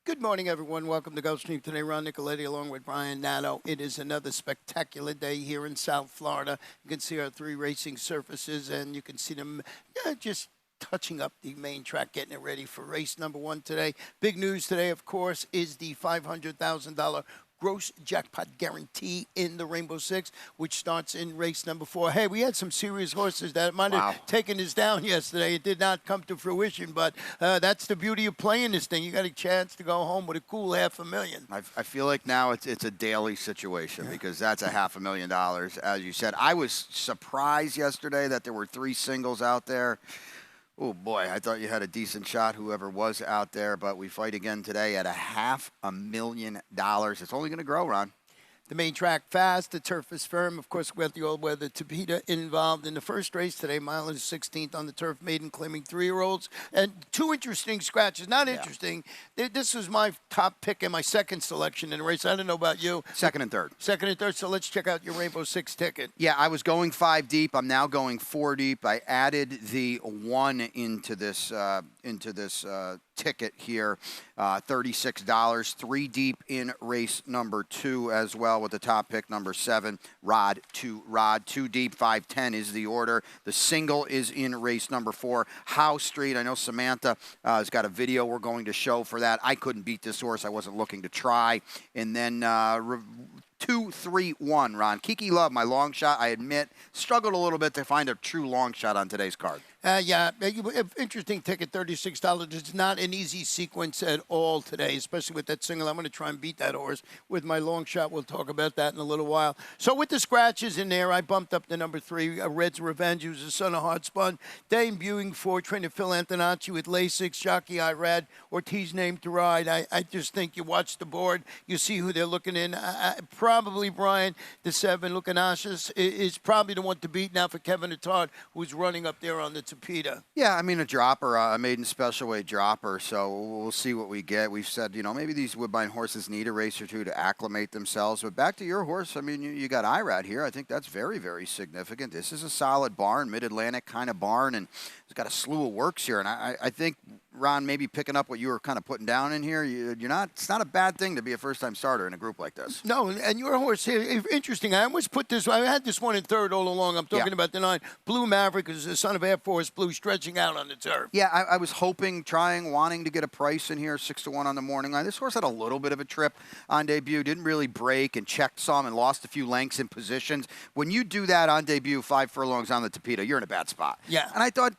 Good morning, everyone. Welcome to Gulfstream today. Ron Nicoletti along with Brian Nato. It is another spectacular day here in South Florida. You can see our three racing surfaces, and you can see them just touching up the main track, getting it ready for race number one today. Big news today, of course, is the $500,000 gross jackpot guarantee in the Rainbow Six, which starts in race number 4. Hey, we had some serious horses that might have taken us down yesterday. It did not come to fruition, but that's the beauty of playing this thing. You got a chance to go home with a cool $500,000. I feel like now it's a daily situation because that's $500,000, as you said. I was surprised yesterday that there were 3 singles out there. Oh, boy, I thought you had a decent shot, whoever was out there, but we fight again today at $500,000. It's only going to grow, Ron. The main track fast, the turf is firm. Of course, we got the all-weather Tapeta involved in the first race today. Mile is 16th on the turf, maiden claiming 3-year-olds. And 2 interesting scratches. Not interesting. This was my top pick and my second selection in the race. I don't know about you. Second and third. Second and third. So let's check out your Rainbow Six ticket. Yeah, I was going 5 deep. I'm now going 4 deep. I added the 1 into this ticket here, $36. 3 deep in race number 2 as well with the top pick, number 7, Rod to Rod. 2 deep, 510 is the order. The single is in race number 4, House Street. I know Samantha has got a video we're going to show for that. I couldn't beat this horse. I wasn't looking to try. And then 2, 3, 1, Ron. Kiki Love, my long shot, I admit, struggled a little bit to find a true long shot on today's card. Interesting ticket, $36. It's not an easy sequence at all today, especially with that single. I'm going to try and beat that horse with my long shot. We'll talk about that in a little while. So with the scratches in there, I bumped up to number 3, Red's Revenge, who's the son of Hardspun, debuting for trainer Phil Antonacci with Lasix, jockey Irad, Ortiz named to ride. I just think you watch the board, you see who they're looking in. Probably Brian, the 7, Lucanashis, is probably the one to beat now for Kevin Attard, who's running up there on the Tapeta. Yeah, I mean, a dropper, a maiden special weight dropper, so we'll see what we get. We've said, maybe these Woodbine horses need a race or 2 to acclimate themselves. But back to your horse, I mean, you got Irad here. I think that's very, very significant. This is a solid barn, mid-Atlantic kind of barn, and it's got a slew of works here. And I think, Ron, maybe picking up what you were kind of putting down in here, it's not a bad thing to be a first-time starter in a group like this. No, and your horse here, interesting. I almost put this, I had this one in third all along. I'm talking about the 9, Blue Maverick, is the son of Air Force Blue, stretching out on the turf. Yeah, I was hoping, wanting to get a price in here, 6-1 on the morning line. This horse had a little bit of a trip on debut, didn't really break and checked some and lost a few lengths in positions. When you do that on debut, 5 furlongs on the Tapeta, you're in a bad spot. Yeah. And I thought,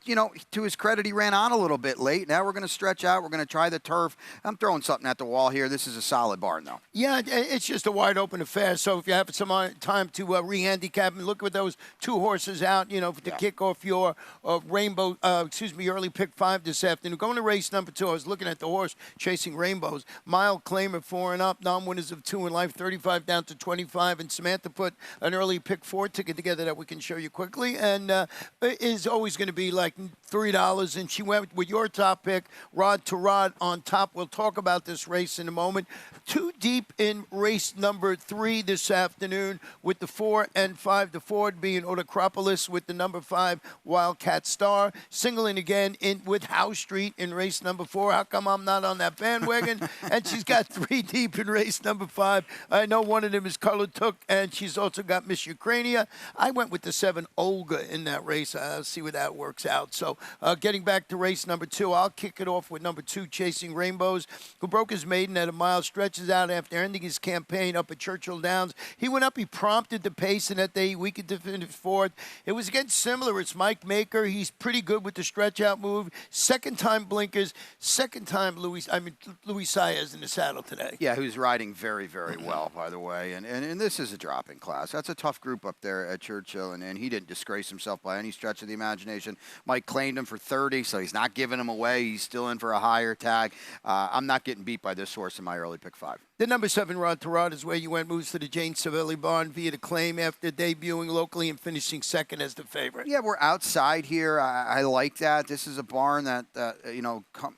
to his credit, he ran on a little bit late. Now we're going to stretch out. We're going to try the turf. I'm throwing something at the wall here. This is a solid barn, though. Yeah, it's just a wide open affair. So if you have some time to re-handicap and look at those 2 horses out, to kick off your early pick 5 this afternoon. Going to race number 2, I was looking at the horse chasing rainbows. Mile Claimer 4 and up, non-winners of 2 in life, 35 down to 25. And Samantha put an early pick 4 ticket together that we can show you quickly, and is always going to be like $3. And she went with your top pick, Rod to Rod on top. We'll talk about this race in a moment. 2 deep in race number 3 this afternoon with the 4 and 5. The Ford being Autocropolis with the number 5 Wildcat Star. Singling again in with House Street in race number 4. How come I'm not on that bandwagon? And she's got 3 deep in race number 5. I know one of them is Color Took, and she's also got Miss Ukrainia. I went with the 7 Olga in that race. I'll see where that works out. So getting back to race number 2, I'll kick it off with number 2, Chasing Rainbows, who broke his maiden at a mile, stretches out after ending his campaign up at Churchill Downs. He went up, he prompted the pace, and that day we could finish 4th. It was again similar. It's Mike Maker. He's pretty good with the stretch out move. Second time blinkers. Second time Luis Saez in the saddle today. Yeah, who's riding very, very well, by the way. And this is a dropping class. That's a tough group up there at Churchill, and he didn't disgrace himself by any stretch of the imagination. Mike claimed him for 30, so he's not giving him away. He's still in for a higher tag. I'm not getting beat by this horse in my early pick 5. The number 7, Rod to Rod, is where you went. Moves to the Jane Savelli barn via the claim after debuting locally and finishing second as the favorite. Yeah, we're outside here. I like that. This is a barn that,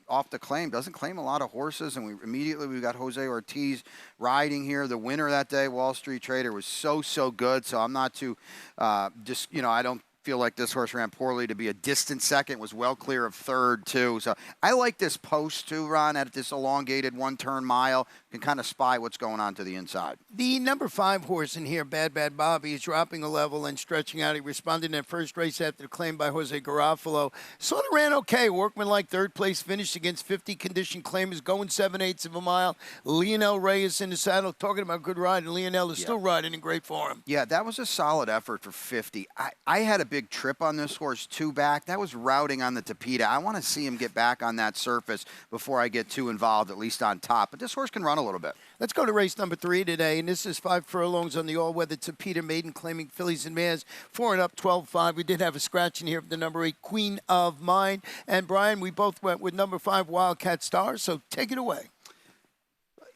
off the claim, doesn't claim a lot of horses. And we've got Jose Ortiz riding here. The winner that day, Wall Street Trader, was so good. So I'm not too, I don't feel like this horse ran poorly to be a distant second, was well clear of third, too. So I like this post, too, Ron, at this elongated one-turn mile. Can kind of spy what's going on to the inside. The number 5 horse in here, Bad Bad Bobby, is dropping a level and stretching out. He responded in that first race after the claim by Jose Garofalo. Sort of ran okay. Workman-like third place finish against 50 condition claimers, going 7/8 of a mile. Lionel Reyes in the saddle, talking about good ride, and Lionel is still riding in great form. Yeah, that was a solid effort for 50. I had a big trip on this horse, 2 back. That was routing on the Tapeta. I want to see him get back on that surface before I get too involved, at least on top. But this horse can run a little bit. Let's go to race number 3 today, and this is 5 furlongs on the all-weather Tapeta maiden, claiming fillies and mares. 4 and up, 12-5. We did have a scratch in here of the number 8, Queen of Mine. And, Brian, we both went with number 5, Wildcat Star, so take it away.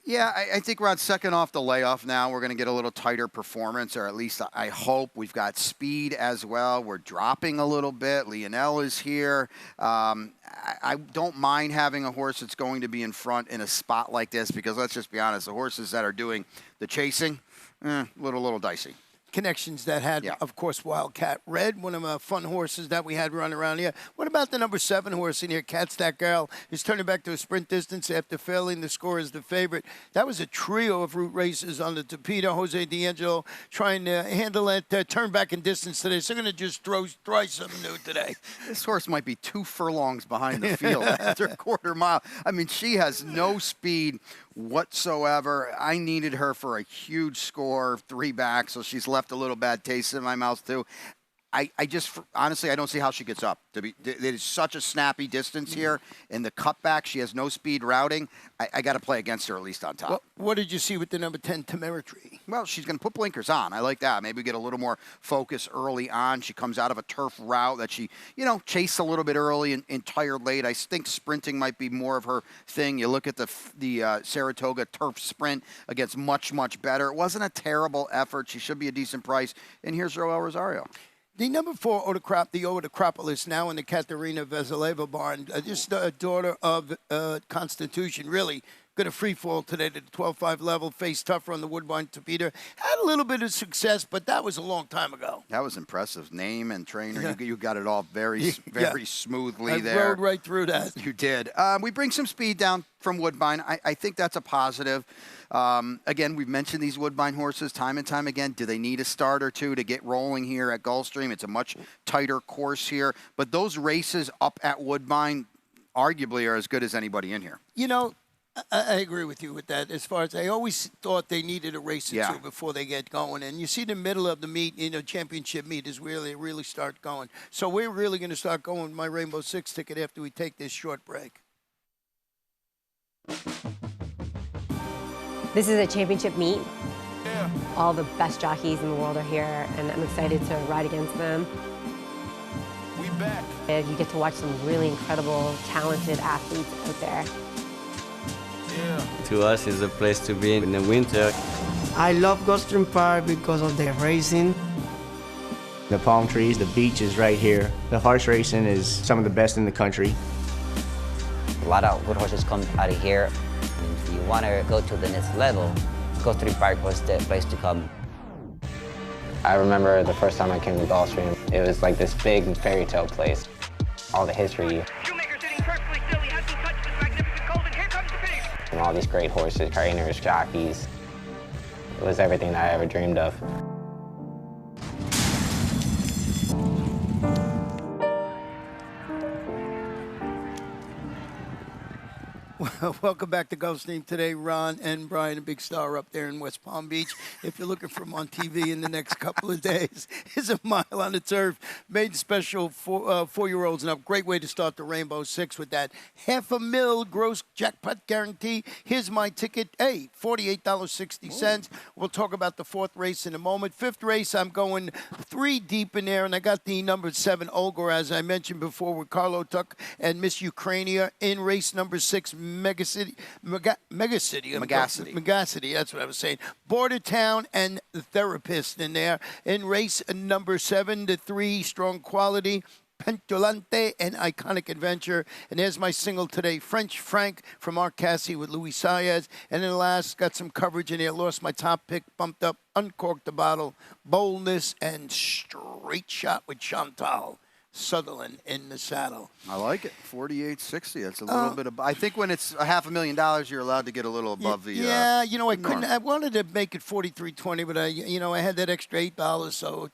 Yeah, I think we're on second off the layoff now. We're going to get a little tighter performance, or at least I hope. We've got speed as well. We're dropping a little bit. Lionel is here. I don't mind having a horse that's going to be in front in a spot like this because, let's just be honest, the horses that are doing the chasing, little dicey. Connections that had, of course, Wildcat Red, one of the fun horses that we had running around here. What about the number 7 horse in here, Cat Stack Girl, is turning back to a sprint distance after failing the score as the favorite. That was a trio of route races on the Tapeta. Jose D'Angelo trying to handle it, turn back in distance today. So they're going to just try something new today. This horse might be 2 furlongs behind the field after a quarter mile. I mean, she has no speed whatsoever. I needed her for a huge score, 3 back, so she's left a little bad taste in my mouth too. I just, honestly, I don't see how she gets up. It is such a snappy distance here. In the cutback, she has no speed routing. I got to play against her at least on top. Well, what did you see with the number 10, Temerity? Well, she's going to put blinkers on. I like that. Maybe get a little more focus early on. She comes out of a turf route that she, chased a little bit early and tired late. I think sprinting might be more of her thing. You look at the Saratoga turf sprint against much better. It wasn't a terrible effort. She should be a decent price. And here's Roel Rosario. The number 4, the Odoacropolis, now in the Katerina Vasileva barn. This daughter of Constitution, really going to free fall today to the 12-5 level, face tougher on the Woodbine Tapeta. Had a little bit of success, but that was a long time ago. That was impressive. Name and trainer, you got it all very smoothly there. I rode right through that. You did. We bring some speed down from Woodbine. I think that's a positive. Again, we've mentioned these Woodbine horses time and time again. Do they need a start or two to get rolling here at Gulfstream? It's a much tighter course here. But those races up at Woodbine arguably are as good as anybody in here. I agree with you with that. As far as I always thought they needed a race or two before they get going. And you see the middle of the meet, championship meet is really start going. So we're really going to start going with my Rainbow Six ticket after we take this short break. This is a championship meet. Yeah. All the best jockeys in the world are here, and I'm excited to ride against them. We back. And you get to watch some really incredible, talented athletes out there. Yeah. To us, it's a place to be in the winter. I love Gulfstream Park because of the racing. The palm trees, the beach is right here. The horse racing is some of the best in the country. A lot of good horses come out of here. If you want to go to the next level, Gulfstream Park was the place to come. I remember the first time I came to Gulfstream, it was like this big fairy tale place. All the history. And all these great horses, trainers, jockeys. It was everything that I ever dreamed of. Welcome back to Gulfstream today. Ron and Brian, a big star up there in West Palm Beach. If you're looking for him on TV in the next couple of days, he's a mile on the turf. Made special for 4-year-olds and up. Great way to start the Rainbow Six with that $500,000 gross jackpot guarantee. Here's my ticket. Hey, $48.60. We'll talk about the 4th race in a moment. 5th race, I'm going 3 deep in there, and I got the number 7, Olga, as I mentioned before, with Carlo Tuck and Miss Ukrainia in race number 6, Megacity, that's what I was saying. Border Town and the Therapist in there. In race number 7, the 3, Strong Quality. Petulante and Iconic Adventure. And there's my single today, French Frank from Mark Cassie with Luis Saez. And then last, got some coverage in there. Lost my top pick, bumped up, uncorked the bottle, Boldness, and Straight Shot with Chantal Sutherland in the saddle. I like it. 48.60. That's a little bit of. I think when it's $500,000, you're allowed to get a little above the. Yeah, you know, I norm. couldn't. I wanted to make it 43.20, but I had that extra $8, so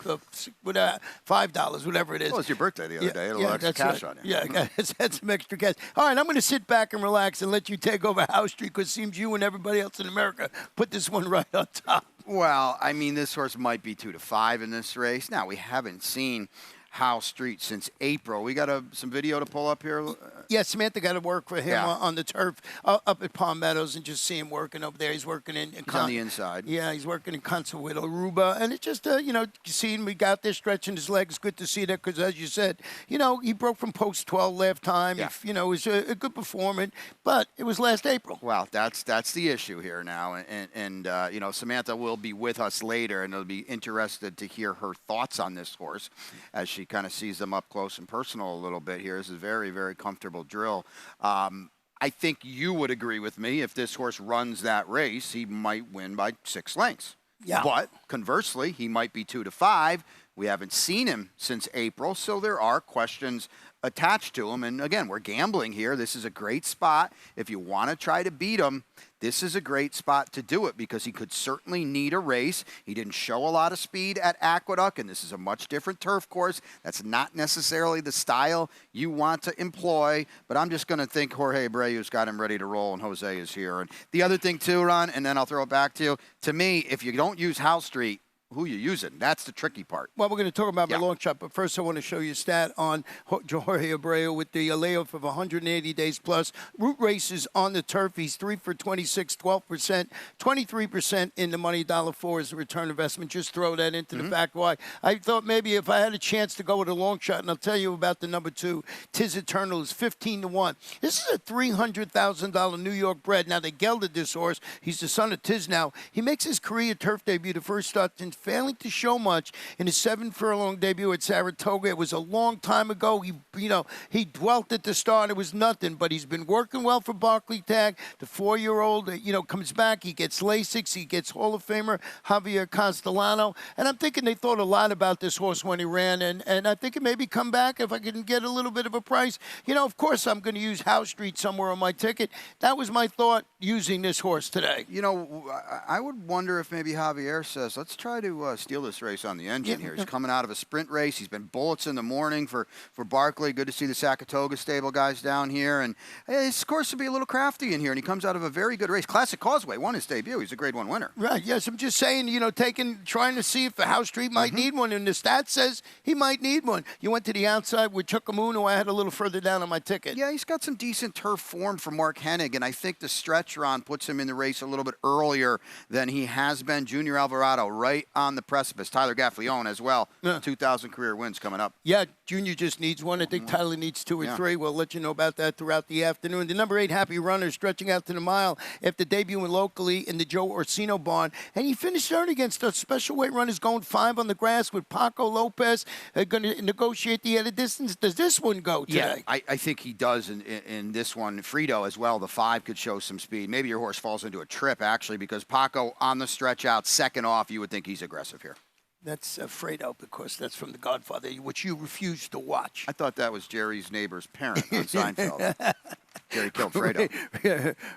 with $5, whatever it is. Well, it's your birthday the other day. A little extra that's cash right. on you. Yeah, I had some extra cash. All right, I'm going to sit back and relax and let you take over House Street because it seems you and everybody else in America put this one right on top. Well, I mean, this horse might be 2-5 in this race. Now, we haven't seen House Street since April. We got some video to pull up here. Yeah, Samantha got to work for him on the turf up at Palm Meadows and just see him working over there. He's working in on the inside. Yeah, he's working in concert with Aruba. And it's just, seeing we got there stretching his legs. Good to see that because, as you said, he broke from post 12 last time. Yeah. It was a good performance, but it was last April. Well, that's the issue here now. And Samantha will be with us later, and it'll be interested to hear her thoughts on this horse as she kind of sees them up close and personal a little bit here. This is a very, very comfortable drill. I think you would agree with me if this horse runs that race, he might win by 6 lengths. Yeah. But conversely, he might be 2-5. We haven't seen him since April, so there are questions attached to him. And again, we're gambling here. This is a great spot. If you want to try to beat him, this is a great spot to do it because he could certainly need a race. He didn't show a lot of speed at Aqueduct, and this is a much different turf course. That's not necessarily the style you want to employ, but I'm just going to think Jorge Abreu's got him ready to roll, and Jose is here. And the other thing, too, Ron, and then I'll throw it back to you. To me, if you don't use House Street, who you using? That's the tricky part. Well, we're going to talk about my long shot, but first I want to show you a stat on Jorge Abreu with the layoff of 180 days plus. Route races on the turf. He's 3 for 26, 12%, 23% in the money. $1.04 is the return investment. Just throw that into the fact why. I thought maybe if I had a chance to go with a long shot, and I'll tell you about the number 2, Tis Eternal is 15-1. This is a $300,000 New York bred. Now, they gelded this horse. He's the son of Tiz now. He makes his career turf debut, the first start since failing to show much in his 7-furlong debut at Saratoga. It was a long time ago. He dwelt at the start. It was nothing, but he's been working well for Barclay Tag. The 4-year-old, comes back. He gets Lasix. He gets Hall of Famer Javier Castellano. And I'm thinking they thought a lot about this horse when he ran, and I think it maybe come back if I can get a little bit of a price. Of course I'm going to use House Street somewhere on my ticket. That was my thought using this horse today. I would wonder if maybe Javier says, let's try to steal this race on the engine here. He's coming out of a sprint race. He's been bullets in the morning for Barclay. Good to see the Saratoga stable guys down here. And his course would be a little crafty in here, and he comes out of a very good race. Classic Causeway won his debut. He's a Grade 1 winner. Right, yes. I'm just saying, trying to see if House Street might need one, and the stat says he might need one. You went to the outside with Chukamoon, who I had a little further down on my ticket. Yeah, he's got some decent turf form for Mark Hennig, and I think the stretch run puts him in the race a little bit earlier than he has been. Junior Alvarado right on the precipice. Tyler Gaffleone as well. 2,000 career wins coming up. Yeah, Junior just needs one. I think Tyler needs 2 or 3. We'll let you know about that throughout the afternoon. The number 8 Happy Runner stretching out to the mile after debuting locally in the Joe Orsino barn. And he finished third against the special weight runners going 5 on the grass with Paco Lopez going to negotiate the added distance. Does this one go today? Yeah, I think he does in this one. Frito as well, the 5 could show some speed. Maybe your horse falls into a trip, actually, because Paco on the stretch out, second off, you would think he's aggressive here. That's Fredo, because that's from The Godfather, which you refused to watch. I thought that was Jerry's neighbor's parent on Seinfeld. Jerry killed Fredo.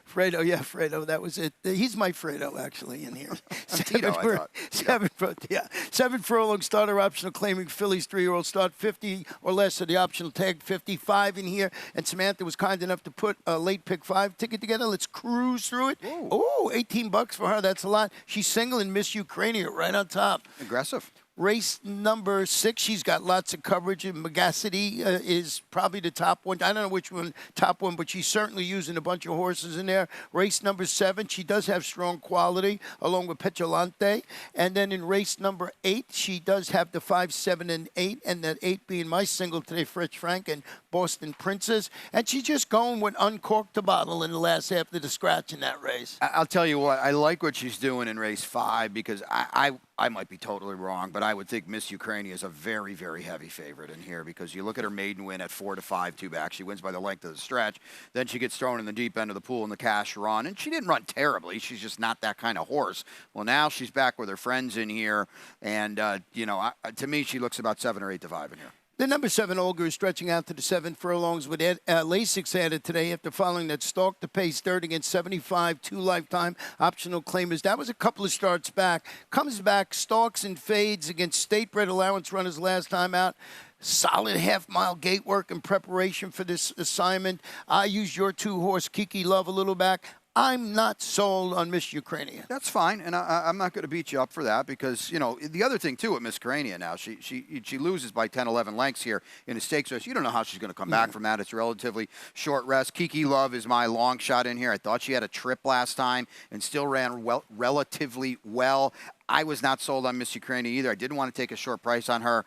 Fredo, that was it. He's my Fredo, actually, in here. Tito, I thought. 7 furlong starter optional claiming Phillies 3-year-old start 50 or less of the optional tag 55 in here. And Samantha was kind enough to put a late pick 5 ticket together. Let's cruise through it. Oh, $18 for her. That's a lot. She's single in Miss Ukraine right on top. Aggressive. Race number 6, she's got lots of coverage. And Megacity is probably the top one. I don't know which one, top one, but she's certainly using a bunch of horses in there. Race number 7, she does have strong quality, along with Petulante. And then in race number 8, she does have the 5, 7, and 8, and that 8 being my single today, French Frank and Boston Princess. And she's just going with uncorked the bottle in the last half of the scratch in that race. I'll tell you what, I like what she's doing in race 5 because I I might be totally wrong, but I would think Miss Ukraine is a very, very heavy favorite in here because you look at her maiden win at 4-5, 2 back. She wins by the length of the stretch. Then she gets thrown in the deep end of the pool in the cash run, and she didn't run terribly. She's just not that kind of horse. Well, now she's back with her friends in here, and, to me, she looks about 7 or 8 to 5 in here. The number 7 Olga is stretching out to the 7 furlongs with Lasix added today after following that stalk to pace third against 75, 2 lifetime optional claimers. That was a couple of starts back. Comes back, stalks and fades against state-bred allowance runners last time out. Solid half-mile gate work in preparation for this assignment. I used your 2-horse Kiki Love a little back. I'm not sold on Miss Ukrainian. That's fine, and I'm not going to beat you up for that because, the other thing, too, with Miss Ukrainian now, she loses by 10, 11 lengths here in a stakes race. You don't know how she's going to come back from that. It's a relatively short rest. Kiki Love is my long shot in here. I thought she had a trip last time and still ran relatively well. I was not sold on Miss Ukrainian either. I didn't want to take a short price on her.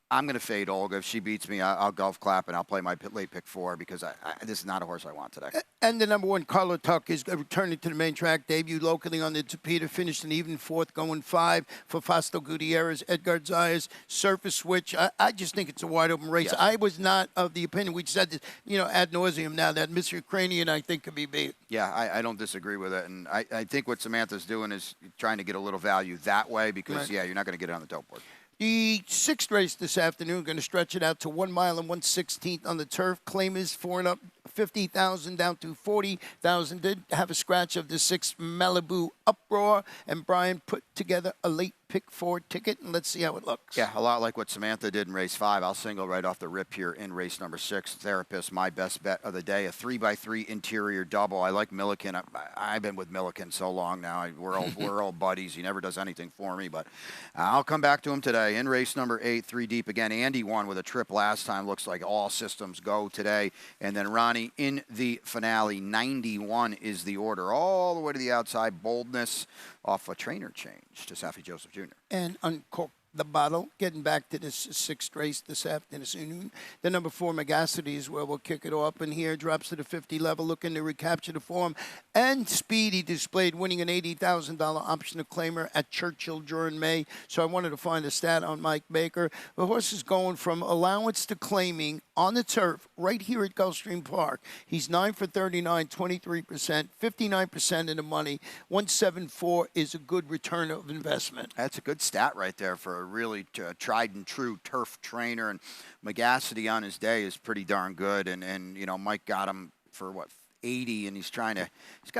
I'm going to fade Olga. If she beats me, I'll golf clap and I'll play my late pick 4 because this is not a horse I want today. And the number 1, Carlo Tuck, is returning to the main track. Debuted locally on the Tapeta, finished an even 4th, going 5 for Fausto Gutierrez, Edgar Zayas, Surface Switch. I just think it's a wide open race. Yes. I was not of the opinion, we said this, ad nauseum now, that Miss Ukrainian, I think, could be beat. Yeah, I don't disagree with it. And I think what Samantha's doing is trying to get a little value that way because, you're not going to get it on the dope board. The 6th race this afternoon, going to stretch it out to 1 mile and 1/16 on the turf. Claim is 4 and up, 50,000 down to 40,000. Did have a scratch of the 6th Malibu Uproar, and Brian put together a late pick 4 ticket, and let's see how it looks. Yeah, a lot like what Samantha did in race 5. I'll single right off the rip here in race number 6. Therapist, my best bet of the day, a 3x3 interior double. I like Milliken. I've been with Milliken so long now. We're old buddies. He never does anything for me, but I'll come back to him today. In race number 8, 3 deep again. Andy won with a trip last time. Looks like all systems go today. And then Ronnie in the finale. 91 is the order. All the way to the outside. Boldness off a trainer change to Safi Joseph Jr. And uncork the bottle. Getting back to this 6th race this afternoon. The number 4, Megacity, is where we'll kick it off. And here drops to the 50 level, looking to recapture the form and speed he displayed, winning an $80,000 optional claimer at Churchill during May. So I wanted to find a stat on Mike Baker. The horse is going from allowance to claiming on the turf right here at Gulfstream Park. He's 9 for 39, 23%, 59% in the money. 174 is a good return of investment. That's a good stat right there for a really tried and true turf trainer. And Megacity on his day is pretty darn good. And Mike got him for 80, and he's got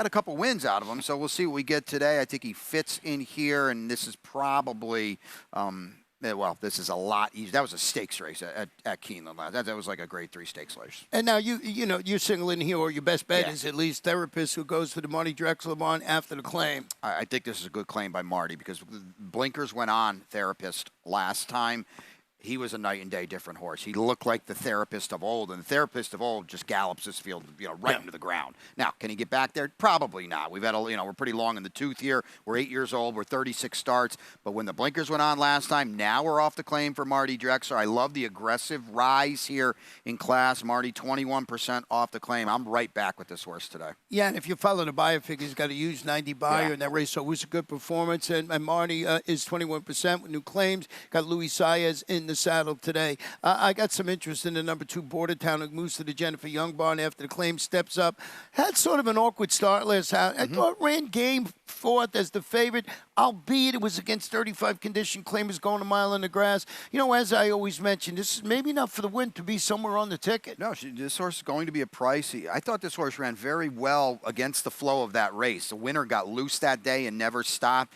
a couple wins out of him. So we'll see what we get today. I think he fits in here, and this is probably this is a lot easier. That was a stakes race at Keeneland. That was like a grade 3 stakes race. And now you're singling here, or your best bet is at least Therapist, who goes to the Marty Drexler bond after the claim. I think this is a good claim by Marty because blinkers went on Therapist last time. He was a night and day different horse. He looked like the Therapist of old, and the Therapist of old just gallops this field, right into the ground. Now, can he get back there? Probably not. We've had we're pretty long in the tooth here. We're 8 years old. We're 36 starts. But when the blinkers went on last time, now we're off the claim for Marty Drexler. I love the aggressive rise here in class. Marty, 21% off the claim. I'm right back with this horse today. Yeah, and if you follow the buyer figure, he's got a huge 90 buyer in that race, so it was a good performance. And Marty is 21% with new claims. Got Luis Saez in the saddle today. I got some interest in the number 2 Bordertown, who moves to the Jennifer Young barn after the claim steps up. Had sort of an awkward start last time. I thought ran game 4th as the favorite, albeit it was against 35 condition claimers going a mile in the grass. As I always mention, this is maybe not for the win to be somewhere on the ticket. No, this horse is going to be a pricey. I thought this horse ran very well against the flow of that race. The winner got loose that day and never stopped.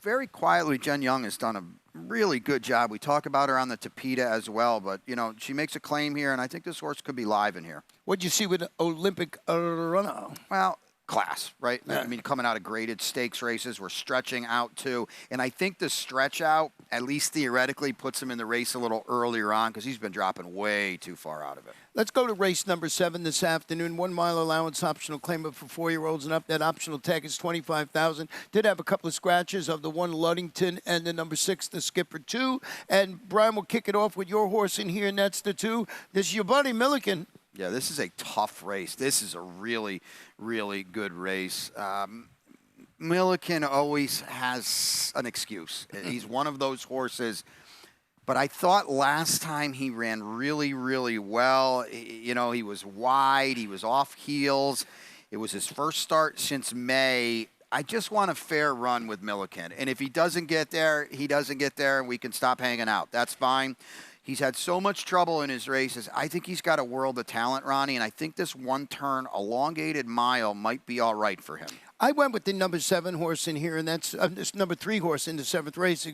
Very quietly, Jen Young has done a really good job. We talk about her on the Tapeta as well, but, she makes a claim here, and I think this horse could be live in here. What'd you see with Olympic Runner? Well, class, right? Yeah. I mean, coming out of graded stakes races, we're stretching out too. And I think the stretch out, at least theoretically, puts him in the race a little earlier on because he's been dropping way too far out of it. Let's go to race number 7 this afternoon. 1 mile allowance optional claim for 4-year-olds and up. That optional tag is $25,000. Did have a couple of scratches of the 1 Luddington and the number 6, the Skipper 2. And Brian will kick it off with your horse in here, and that's the 2. This is your buddy Milliken. Yeah, this is a tough race. This is a really, really good race. Milliken always has an excuse. He's one of those horses. But I thought last time he ran really, really well. You know, he was wide. He was off heels. It was his first start since May. I just want a fair run with Milliken. And if he doesn't get there, he doesn't get there, and we can stop hanging out. That's fine. He's had so much trouble in his races. I think he's got a world of talent, Ronnie, and I think this one-turn elongated mile might be all right for him. I went with the number 7 horse in here, and that's this number 3 horse in the 7th race,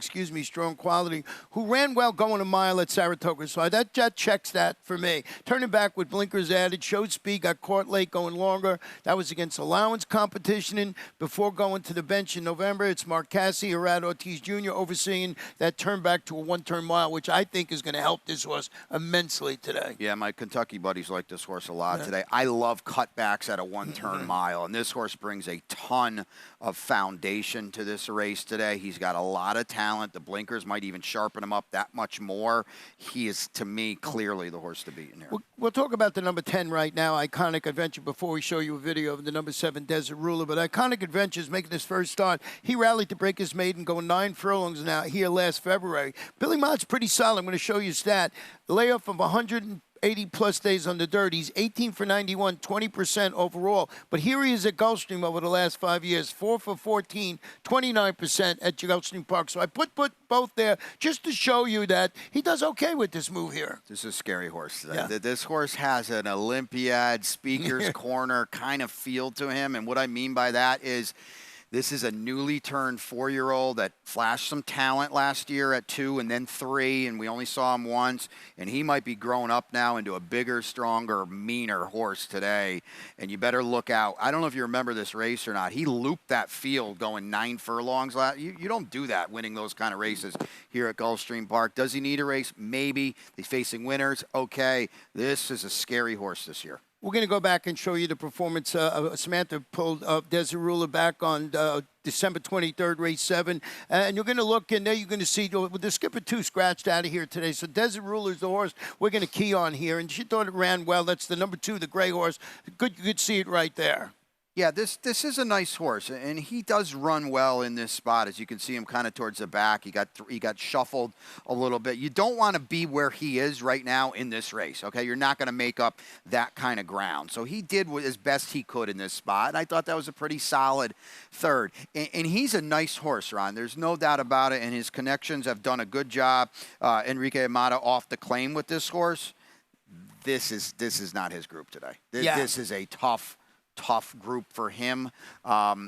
Strong Quality, who ran well going a mile at Saratoga. So that checks that for me. Turning back with blinkers added, showed speed, got caught late going longer. That was against allowance competition. And before going to the bench in November, it's Mark Cassie, Arad Ortiz Jr. overseeing that turn back to a one-turn mile, which I think is going to help this horse immensely today. Yeah, my Kentucky buddies like this horse a lot today. I love cutbacks at a one-turn mile, and this horse brings a ton of foundation to this race today. He's got a lot of talent. The blinkers might even sharpen him up that much more. He is, to me, clearly the horse to beat in here. We'll talk about the number 10 right now, Iconic Adventure, before we show you a video of the number 7 Desert Ruler. But Iconic Adventure is making his first start. He rallied to break his maiden, going 9 furlongs now here last February. Billy Mott's pretty solid. I'm going to show you a stat. The layoff of 180-plus days on the dirt. He's 18 for 91, 20% overall. But here he is at Gulfstream over the last 5 years, 4 for 14, 29% at Gulfstream Park. So I put both there just to show you that he does okay with this move here. This is a scary horse. Yeah. This horse has an Olympiad, speaker's corner kind of feel to him. And what I mean by that is this is a newly turned 4-year-old that flashed some talent last year at 2 and then 3, and we only saw him once. And he might be growing up now into a bigger, stronger, meaner horse today. And you better look out. I don't know if you remember this race or not. He looped that field going 9 furlongs. You don't do that winning those kind of races here at Gulfstream Park. Does he need a race? Maybe. He's facing winners. Okay. This is a scary horse this year. We're going to go back and show you the performance. Samantha pulled Desert Ruler back on December 23rd, race 7. And you're going to look in there, you're going to see the skipper 2 scratched out of here today. So Desert Ruler is the horse we're going to key on here. And she thought it ran well. That's the number 2, the gray horse. Good, you could see it right there. Yeah, this is a nice horse, and he does run well in this spot. As you can see him kind of towards the back. He got shuffled a little bit. You don't want to be where he is right now in this race, okay? You're not going to make up that kind of ground. So he did as best he could in this spot, and I thought that was a pretty solid third. And he's a nice horse, Ron. There's no doubt about it, and his connections have done a good job. Enrique Amata off the claim with this horse. This is not his group today. This is a tough group for him.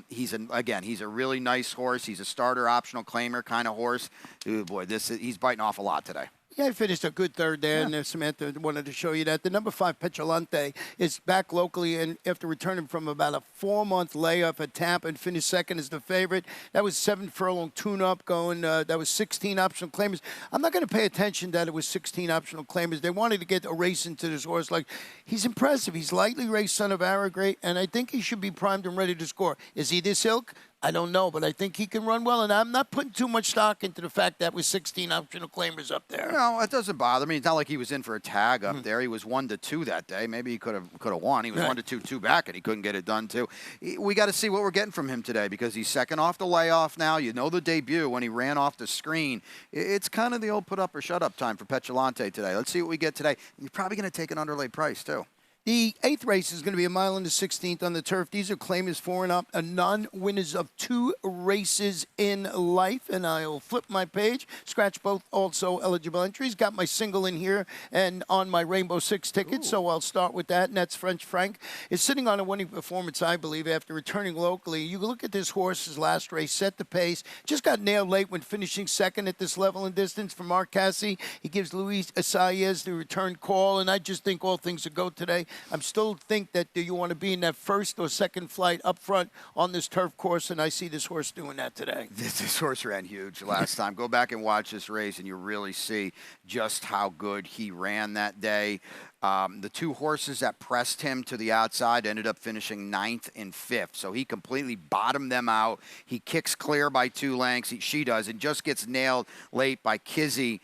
He's a really nice horse. He's a starter, optional claimer kind of horse. Ooh, boy, he's biting off a lot today. Yeah, he finished a good third there, and Samantha wanted to show you that. The number 5, Petulante, is back locally, and after returning from about a 4-month layoff at Tampa and finished second as the favorite. That was 7 furlong tune-up going. That was 16 optional claimers. I'm not going to pay attention that it was 16 optional claimers. They wanted to get a race into this horse. Like, he's impressive. He's lightly raced son of Arrogate, and I think he should be primed and ready to score. Is he this ilk? I don't know, but I think he can run well, and I'm not putting too much stock into the fact that was 16 optional claimers up there. No, it doesn't bother me. It's not like he was in for a tag up there. He was 1-2 that day. Maybe he could have won. He was 1-2, 2 back, and he couldn't get it done too. We got to see what we're getting from him today because he's second off the layoff now. You know the debut when he ran off the screen. It's kind of the old put up or shut up time for Petulante today. Let's see what we get today. You're probably going to take an underlay price too. The 8th race is going to be a mile and the 16th on the turf. These are claimers 4 and up, non-winners of 2 races in life. And I'll flip my page, scratch both also eligible entries. Got my single in here and on my Rainbow 6 ticket, so I'll start with that. And that's French Frank. Is sitting on a winning performance, I believe, after returning locally. You look at this horse's last race, set the pace. Just got nailed late when finishing second at this level and distance for Mark Cassie. He gives Luis Asayes the return call, and I just think all things are go today. I still think that you want to be in that first or second flight up front on this turf course, and I see this horse doing that today. This horse ran huge last time. Go back and watch this race, and you really see just how good he ran that day. The 2 horses that pressed him to the outside ended up finishing 9th and 5th. So he completely bottomed them out. He kicks clear by 2 lengths. She does, and just gets nailed late by Kizzy.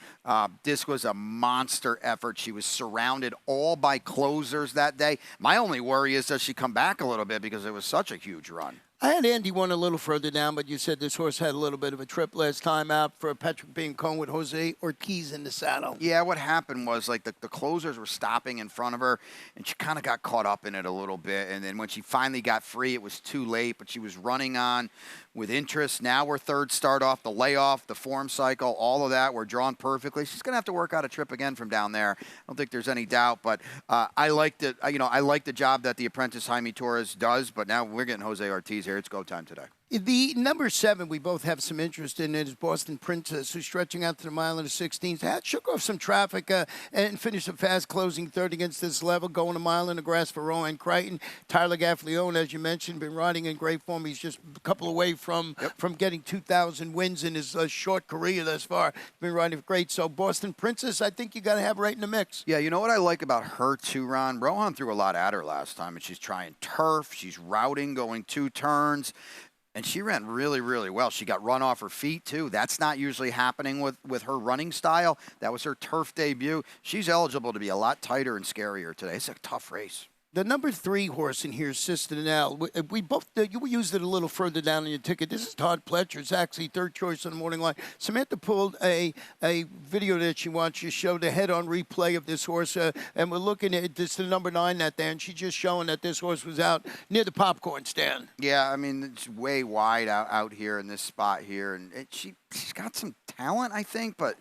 This was a monster effort. She was surrounded all by closers that day. My only worry is, does she come back a little bit because it was such a huge run? I had Andy one a little further down, but you said this horse had a little bit of a trip last time out for Patrick being Cohn with Jose Ortiz in the saddle. Yeah, what happened was like the closers were stopping in front of her, and she kind of got caught up in it a little bit. And then when she finally got free, it was too late, but she was running on with interest. Now we're third start off, the layoff, the form cycle, all of that. We're drawn perfectly. She's going to have to work out a trip again from down there. I don't think there's any doubt, but I liked it. I like the job that the apprentice Jaime Torres does, but now we're getting Jose Ortiz here. It's go time today. The number 7 we both have some interest in is Boston Princess, who's stretching out to the mile and the 16th. Shook off some traffic and finished a fast closing third against this level, going a mile in the grass for Rowan Crichton. Tyler Gaffalione, as you mentioned, been riding in great form. He's just a couple away from getting 2,000 wins in his short career thus far. Been riding great. So Boston Princess, I think you got to have right in the mix. Yeah, you know what I like about her too, Ron? Rohan threw a lot at her last time, and she's trying turf. She's routing, going 2 turns. And she ran really, really well. She got run off her feet, too. That's not usually happening with her running style. That was her turf debut. She's eligible to be a lot tighter and scarier today. It's a tough race. The number 3 horse in here is Citadel. We both you used it a little further down in your ticket. This is Todd Pletcher. It's actually third choice on the morning line. Samantha pulled a video that she wants to show the head-on replay of this horse, and we're looking at this the number 9 that day, and she's just showing that this horse was out near the popcorn stand. Yeah, I mean it's way wide out here in this spot here, and she's got some talent, I think, but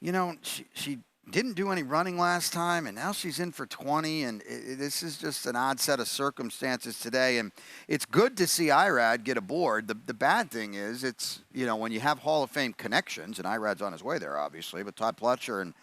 you know she didn't do any running last time, and now she's in for 20, and this is just an odd set of circumstances today, and it's good to see Irad get aboard. The bad thing is it's, when you have Hall of Fame connections, and Irad's on his way there, obviously, but Todd Pletcher, and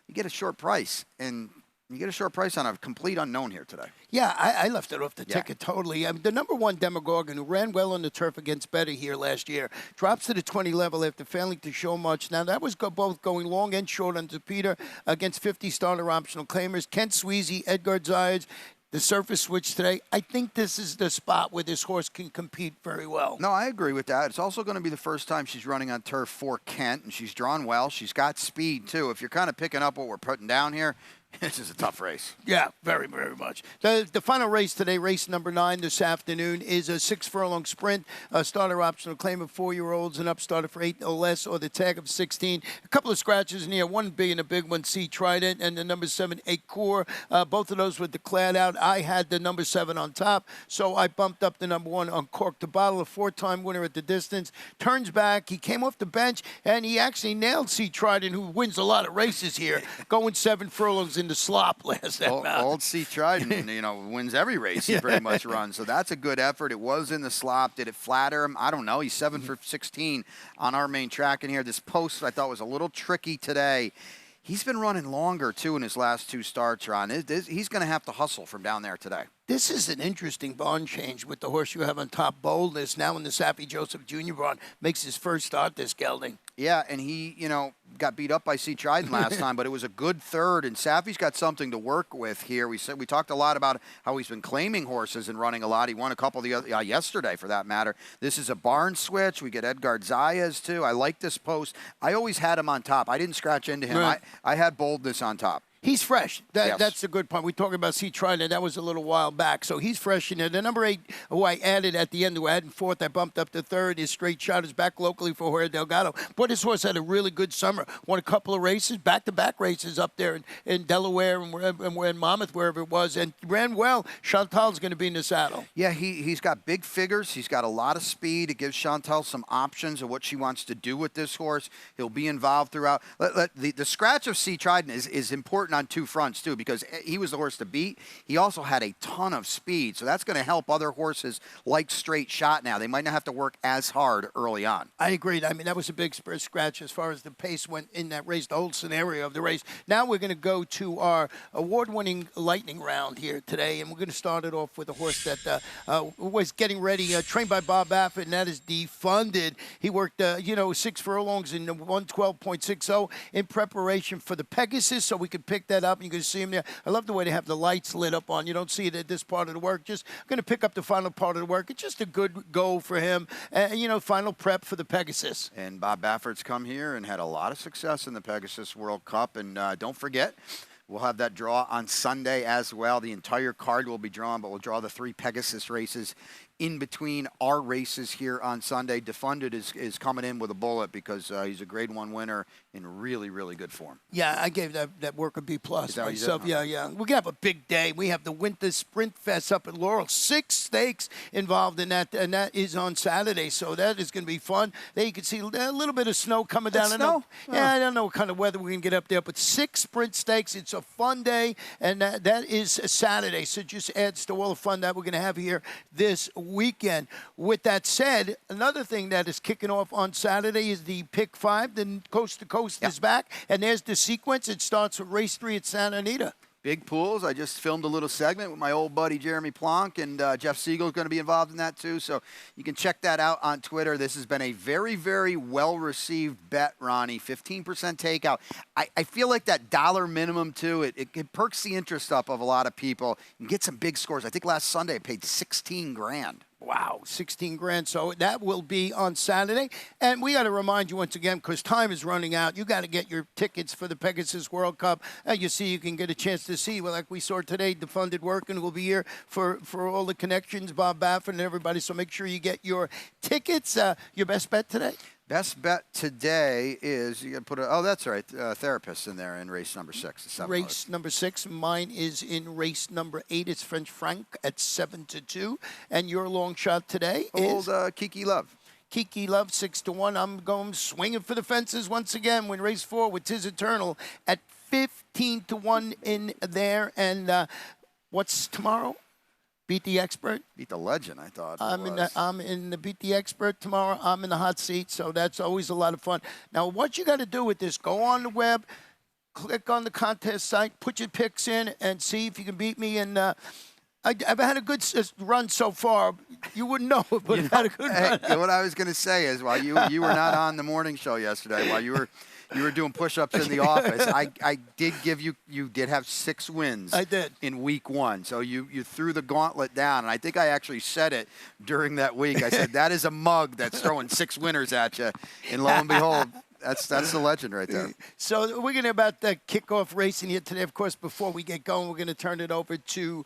you get a short price, and you get a short price on a complete unknown here today. Yeah, I left it off the ticket totally. I mean, the number 1 Demogorgon, who ran well on the turf against Better here last year, drops to the 20 level after failing to show much. Now, that was both going long and short on Peter against 50 starter optional claimers. Kent Sweezy, Edgar Zayas. The surface switch today, I think this is the spot where this horse can compete very well. No, I agree with that. It's also going to be the first time she's running on turf for Kent, and she's drawn well. She's got speed, too. If you're kind of picking up what we're putting down here, this is a tough race. Yeah, very, very much. The final race today, race number 9 this afternoon, is a 6-furlong sprint. Starter optional claim of 4-year-olds and up starter for 8 or less, or the tag of 16. A couple of scratches in here, one being a big one, C Trident, and the number 7, Acor. Both of those were declared out. I had the number 7 on top, so I bumped up the number 1 on Cork to Bottle, a 4-time winner at the distance. Turns back, he came off the bench, and he actually nailed C Trident, who wins a lot of races here, going 7 furlongs in the slop last time out. Old C Trident, wins every race he pretty much runs. So that's a good effort. It was in the slop. Did it flatter him? I don't know. He's 7 for 16 on our main track in here. This post I thought was a little tricky today. He's been running longer, too, in his last 2 starts, Ron. He's going to have to hustle from down there today. This is an interesting barn change with the horse you have on top, Boldness, now in the Sappy Joseph Jr. barn. Makes his first start this gelding. Yeah, and he, got beat up by C. Trident last time, but it was a good third, and Sappy's got something to work with here. We talked a lot about how he's been claiming horses and running a lot. He won a couple the other, yesterday, for that matter. This is a barn switch. We get Edgar Zayas, too. I like this post. I always had him on top. I didn't scratch into him. Right. I had Boldness on top. He's fresh. Yes. That's a good point. We talking about C. Trident. That was a little while back. So he's fresh in there. The number 8, who I added at the end, who I had in 4th, I bumped up to 3rd. His straight shot is back locally for Jorge Delgado. Boy, this horse had a really good summer. Won a couple of races, back-to-back races up there in Delaware and we're in Monmouth, wherever it was, and ran well. Chantal's going to be in the saddle. Yeah, he's got big figures. He's got a lot of speed. It gives Chantal some options of what she wants to do with this horse. He'll be involved throughout. The scratch of C. Trident is important on 2 fronts, too, because he was the horse to beat. He also had a ton of speed, so that's going to help other horses like Straight Shot now. They might not have to work as hard early on. I agreed. I mean, that was a big scratch as far as the pace went in that race, the whole scenario of the race. Now we're going to go to our award-winning lightning round here today, and we're going to start it off with a horse that was getting ready, trained by Bob Baffert, and that is Defunded. He worked, 6 furlongs in 112.60 in preparation for the Pegasus, so we could pick that up. You can see him there. I love the way they have the lights lit up on. You don't see it at this part of the work. Just going to pick up the final part of the work. It's just a good goal for him. Final prep for the Pegasus. And Bob Baffert's come here and had a lot of success in the Pegasus World Cup. And don't forget, we'll have that draw on Sunday as well. The entire card will be drawn, but we'll draw the 3 Pegasus races in between our races here on Sunday. Defunded is coming in with a bullet because he's a Grade 1 winner in really, really good form. Yeah, I gave that work a B+ Is that what you did? myself. Yeah. We're gonna have a big day. We have the Winter Sprint Fest up at Laurel. 6 stakes involved in that, and that is on Saturday. So that is gonna be fun. There you can see a little bit of snow coming down. Snow? Yeah, I don't know what kind of weather we're gonna get up there, but 6 sprint stakes. It's a fun day, and that is a Saturday. So just adds to all the fun that we're gonna have here this weekend. With that said, another thing that is kicking off on Saturday is the Pick 5. The Coast to Coast is back, and there's the sequence. It starts with race 3 at Santa Anita. Big pools. I just filmed a little segment with my old buddy Jeremy Plonk, and Jeff Siegel is going to be involved in that too. So you can check that out on Twitter. This has been a very, very well-received bet, Ronnie. 15% takeout. I feel like that dollar minimum too, it perks the interest up of a lot of people. You can get some big scores. I think last Sunday I paid 16 grand. Wow, 16 grand. So that will be on Saturday. And we got to remind you once again, because time is running out, you got to get your tickets for the Pegasus World Cup. You see, you can get a chance to see, well, like we saw today, Defunded working will be here for all the connections, Bob Baffert and everybody. So make sure you get your tickets. Your best bet today? Best bet today is you got to put oh, that's right, therapists in there in race number 6. Race number 6. Mine is in race number 8. It's French Frank at 7-2. And your long shot today is old Kiki Love. Kiki Love 6-1. I'm going swinging for the fences once again. When race 4 with Tis Eternal at 15-1 in there. And what's tomorrow? Beat the Expert. Beat the Legend, I thought. I'm in the Beat the Expert tomorrow. I'm in the hot seat, so that's always a lot of fun. Now, what you got to do with this, go on the web, click on the contest site, put your picks in, and see if you can beat me. And I've had a good run so far. You wouldn't know it, but I've had a good run. What I was going to say is, while you were not on the morning show yesterday, while you were doing push-ups in the office, I did give you did have 6 wins. I did. In week 1. So you threw the gauntlet down, and I think I actually said it during that week. I said, that is a mug that's throwing 6 winners at you. And lo and behold, that's the legend right there. So we're going to about the kickoff racing here today. Of course, before we get going, we're going to turn it over to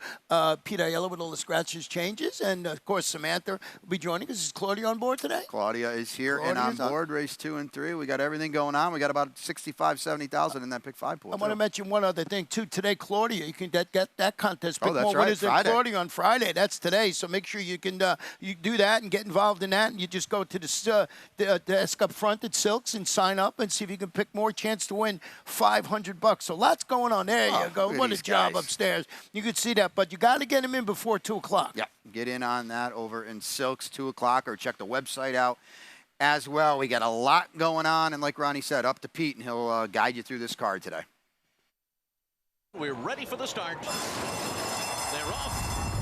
Peter Aiello with all the scratches changes. And, of course, Samantha will be joining us. Is Claudia on board today? Claudia is here and on board. Race 2 and 3. We got everything going on. We got about 65,000, 70,000 in that Pick 5 pool. I want to mention one other thing, too. Today, Claudia, you can get that contest. Pick that's more right. winners than Claudia on Friday. That's today. So make sure you can you do that and get involved in that. And you just go to the desk up front at Silks and sign up and see if you can pick more chance to win $500. So lots going on. There you go. What a job upstairs. You could see that, but you got to get them in before 2 o'clock. Yeah, get in on that over in Silks, 2 o'clock, or check the website out as well. We got a lot going on, and like Ronnie said, up to Pete, and he'll guide you through this card today. We're ready for the start. They're off.